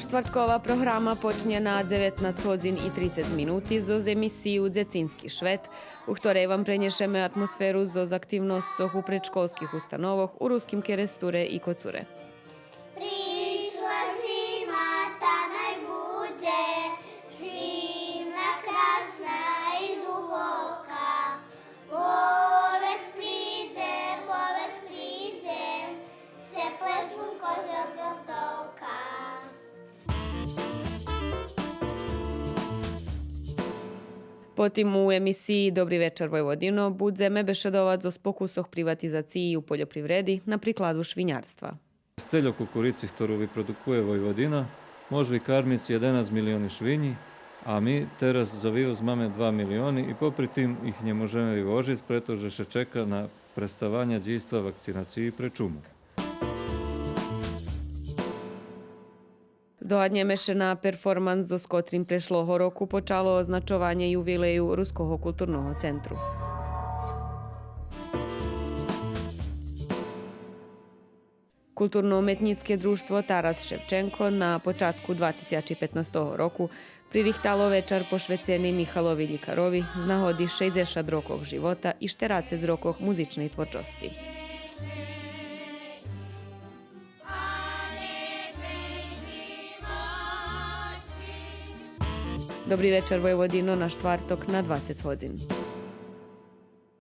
Štvrtkova programa počne na 19:30 z emisiju Dzecinski švet, u ktorej vám prenešeme atmosféru zo z aktivnostoch u predškolských ustanovoch u ruskim keresture i kocure. Prišla zima, ta najbude, zimna, krasna i duboka. Vovec príde, teple slnko zo zvozdovka. Potim u emisiji Dobri večer Vojvodino budzeme bešedovať zo spokusoch privatizaciji u poljoprivredi na prikladu švinjarstva. Steljo kukurici, ktorú vyprodukuje Vojvodina, može vykarmiť 11 milióny švinji, a my teraz za vývoz máme 2 milióny i popri tým ich nemôžeme vyvožiť, pretože še čeka na prestavanje djejstva vakcinaciji pre čumu. Dohadneme še na performans, s kotrým prešloho roku počalo označovanie jubileju Ruského kulturného centru. Kulturno-umetnické društvo Taras Ševčenko na počátku 2015 roku pririhtalo večer pošvecený Michalovi Ljikarovi z nahody 60 rokov života i 40 rokov muzičnej tvorčosti. Dobrý večer Vojvodino na štvrtok na 20 hodín.